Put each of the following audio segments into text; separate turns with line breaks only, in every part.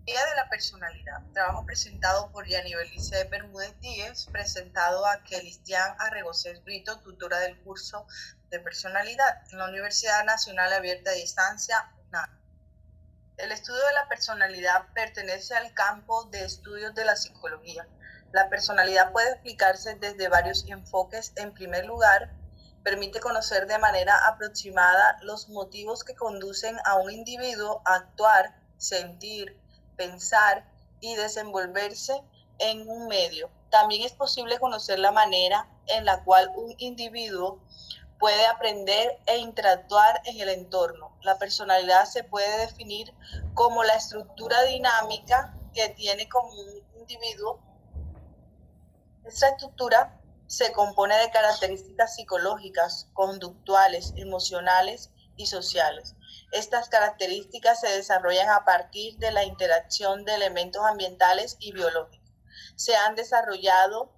Teoría de la personalidad, trabajo presentado por Yanibelice Bermúdez Díez, presentado a Cristian Arregocés Brito, tutora del curso de personalidad en la Universidad Nacional Abierta a Distancia, UNAM. El estudio de la personalidad pertenece al campo de estudios de la psicología. La personalidad puede explicarse desde varios enfoques. En primer lugar, permite conocer de manera aproximada los motivos que conducen a un individuo a actuar, sentir, pensar y desenvolverse en un medio. También es posible conocer la manera en la cual un individuo puede aprender e interactuar en el entorno. La personalidad se puede definir como la estructura dinámica que tiene como un individuo. Esta estructura se compone de características psicológicas, conductuales, emocionales y sociales. Estas características se desarrollan a partir de la interacción de elementos ambientales y biológicos. Se han desarrollado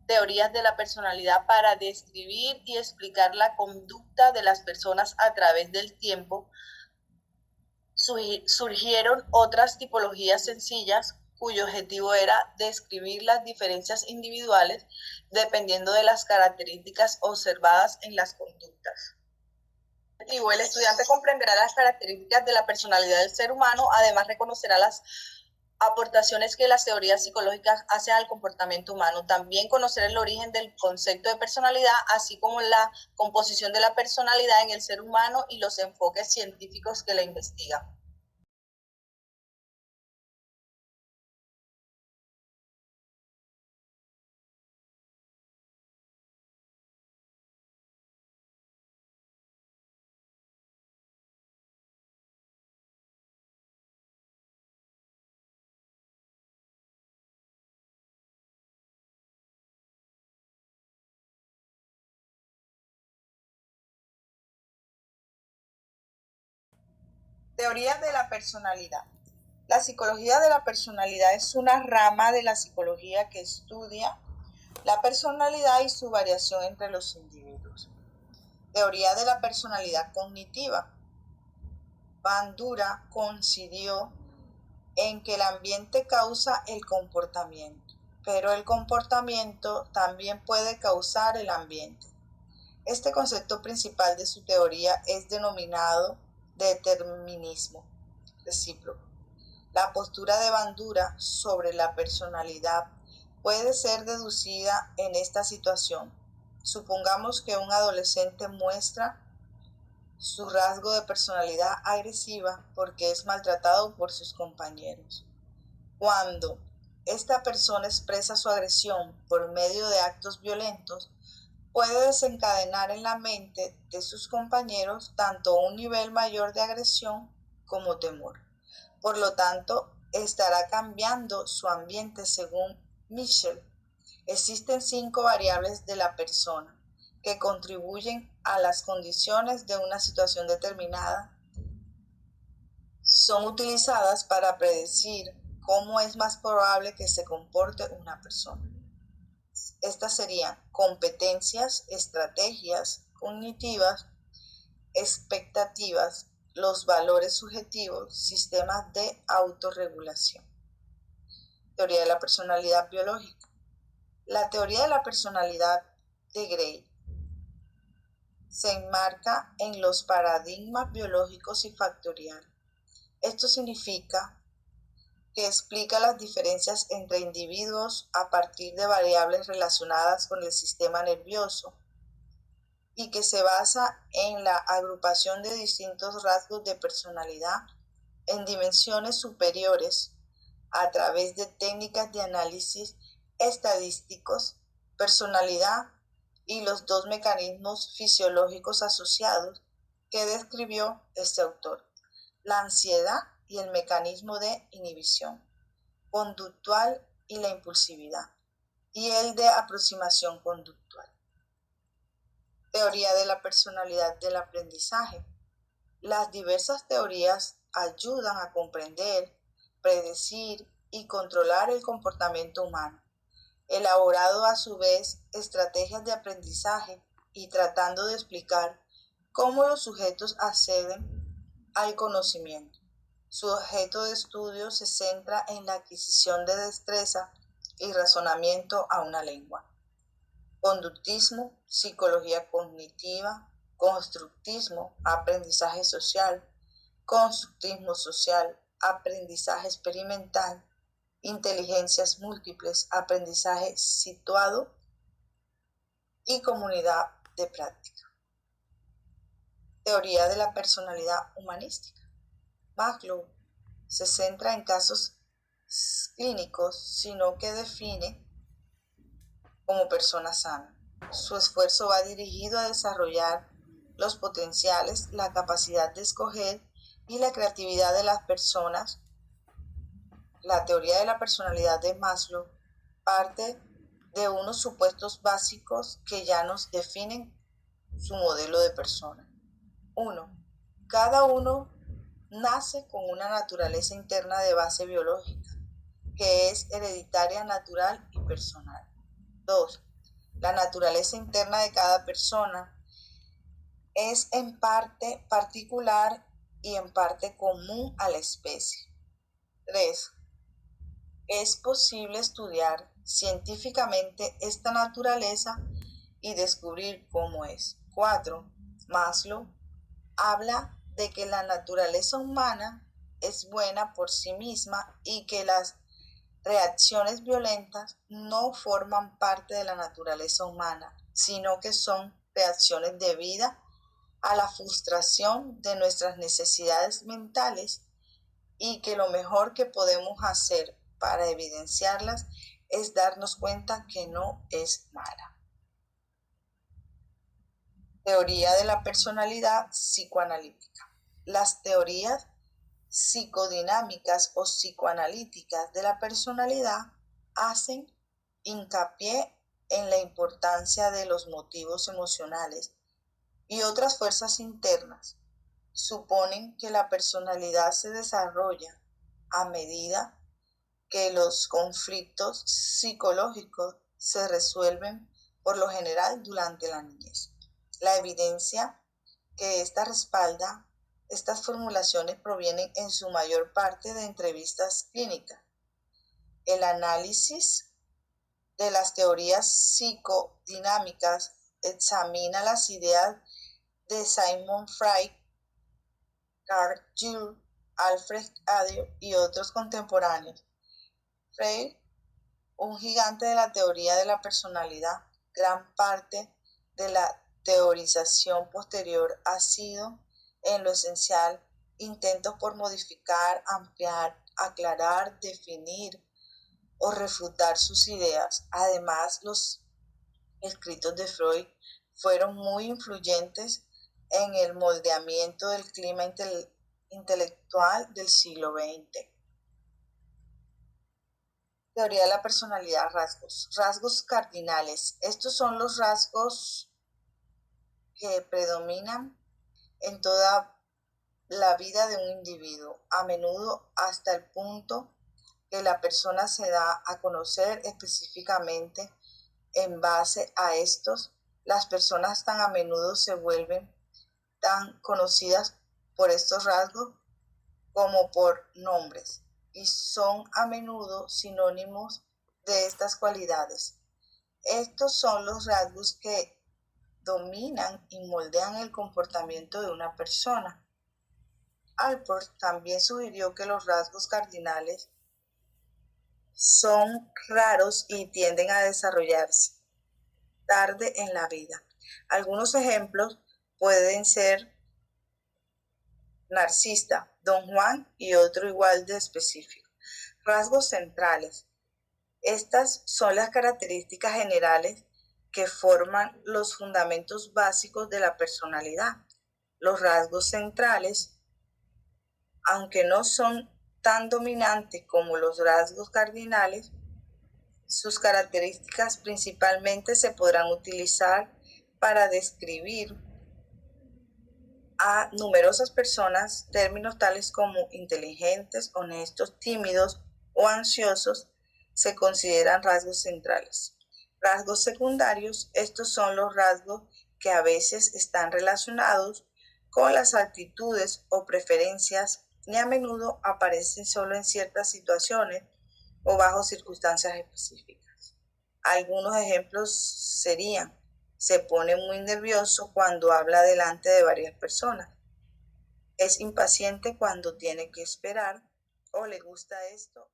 teorías de la personalidad para describir y explicar la conducta de las personas a través del tiempo. Surgieron otras tipologías sencillas cuyo objetivo era describir las diferencias individuales dependiendo de las características observadas en las conductas. El estudiante comprenderá las características de la personalidad del ser humano, además reconocerá las aportaciones que las teorías psicológicas hacen al comportamiento humano. También conocer el origen del concepto de personalidad, así como la composición de la personalidad en el ser humano y los enfoques científicos que la investigan. Teoría de la personalidad. La psicología de la personalidad es una rama de la psicología que estudia la personalidad y su variación entre los individuos. Teoría de la personalidad cognitiva. Bandura coincidió en que el ambiente causa el comportamiento, pero el comportamiento también puede causar el ambiente. Este concepto principal de su teoría es denominado determinismo recíproco. La postura de Bandura sobre la personalidad puede ser deducida en esta situación. Supongamos que un adolescente muestra su rasgo de personalidad agresiva porque es maltratado por sus compañeros. Cuando esta persona expresa su agresión por medio de actos violentos, puede desencadenar en la mente de sus compañeros tanto un nivel mayor de agresión como temor. Por lo tanto, estará cambiando su ambiente según Michel. Existen 5 variables de la persona que contribuyen a las condiciones de una situación determinada. Son utilizadas para predecir cómo es más probable que se comporte una persona. Estas serían competencias, estrategias cognitivas, expectativas, los valores subjetivos, sistemas de autorregulación. Teoría de la personalidad biológica. La teoría de la personalidad de Gray se enmarca en los paradigmas biológicos y factoriales. Esto significa que explica las diferencias entre individuos a partir de variables relacionadas con el sistema nervioso y que se basa en la agrupación de distintos rasgos de personalidad en dimensiones superiores a través de técnicas de análisis estadísticos, personalidad y los 2 mecanismos fisiológicos asociados que describió este autor, la ansiedad y el mecanismo de inhibición conductual y la impulsividad, y el de aproximación conductual. Teoría de la personalidad del aprendizaje. Las diversas teorías ayudan a comprender, predecir y controlar el comportamiento humano, elaborado a su vez estrategias de aprendizaje y tratando de explicar cómo los sujetos acceden al conocimiento. Su objeto de estudio se centra en la adquisición de destreza y razonamiento a una lengua. Conductismo, psicología cognitiva, constructismo, aprendizaje social, constructismo social, aprendizaje experimental, inteligencias múltiples, aprendizaje situado y comunidad de práctica. Teoría de la personalidad humanística. Maslow se centra en casos clínicos, sino que define como persona sana. Su esfuerzo va dirigido a desarrollar los potenciales, la capacidad de escoger y la creatividad de las personas. La teoría de la personalidad de Maslow parte de unos supuestos básicos que ya nos definen su modelo de persona. 1. Cada uno nace con una naturaleza interna de base biológica, que es hereditaria, natural y personal. 2. La naturaleza interna de cada persona es en parte particular y en parte común a la especie. 3. Es posible estudiar científicamente esta naturaleza y descubrir cómo es. 4. Maslow habla de que la naturaleza humana es buena por sí misma y que las reacciones violentas no forman parte de la naturaleza humana, sino que son reacciones debidas a la frustración de nuestras necesidades mentales y que lo mejor que podemos hacer para evidenciarlas es darnos cuenta que no es mala. Teoría de la personalidad psicoanalítica. Las teorías psicodinámicas o psicoanalíticas de la personalidad hacen hincapié en la importancia de los motivos emocionales y otras fuerzas internas. Suponen que la personalidad se desarrolla a medida que los conflictos psicológicos se resuelven por lo general durante la niñez. La evidencia que esta respalda estas formulaciones provienen en su mayor parte de entrevistas clínicas. El análisis de las teorías psicodinámicas examina las ideas de Sigmund Freud, Carl Jung, Alfred Adler y otros contemporáneos. Freud, un gigante de la teoría de la personalidad, gran parte de la teorización posterior ha sido, en lo esencial, intentos por modificar, ampliar, aclarar, definir o refutar sus ideas. Además, los escritos de Freud fueron muy influyentes en el moldeamiento del clima intelectual del siglo XX. Teoría de la personalidad, rasgos. Rasgos cardinales. Estos son los rasgos que predominan en toda la vida de un individuo, a menudo hasta el punto que la persona se da a conocer específicamente. En base a estos, las personas tan a menudo se vuelven tan conocidas por estos rasgos como por nombres y son a menudo sinónimos de estas cualidades. Estos son los rasgos que dominan y moldean el comportamiento de una persona. Alport también sugirió que los rasgos cardinales son raros y tienden a desarrollarse tarde en la vida. Algunos ejemplos pueden ser narcisista, Don Juan y otro igual de específico. Rasgos centrales. Estas son las características generales que forman los fundamentos básicos de la personalidad. Los rasgos centrales, aunque no son tan dominantes como los rasgos cardinales, sus características principalmente se podrán utilizar para describir a numerosas personas. Términos tales como inteligentes, honestos, tímidos o ansiosos se consideran rasgos centrales. Rasgos secundarios, estos son los rasgos que a veces están relacionados con las actitudes o preferencias y a menudo aparece solo en ciertas situaciones o bajo circunstancias específicas. Algunos ejemplos serían: se pone muy nervioso cuando habla delante de varias personas, es impaciente cuando tiene que esperar, o le gusta esto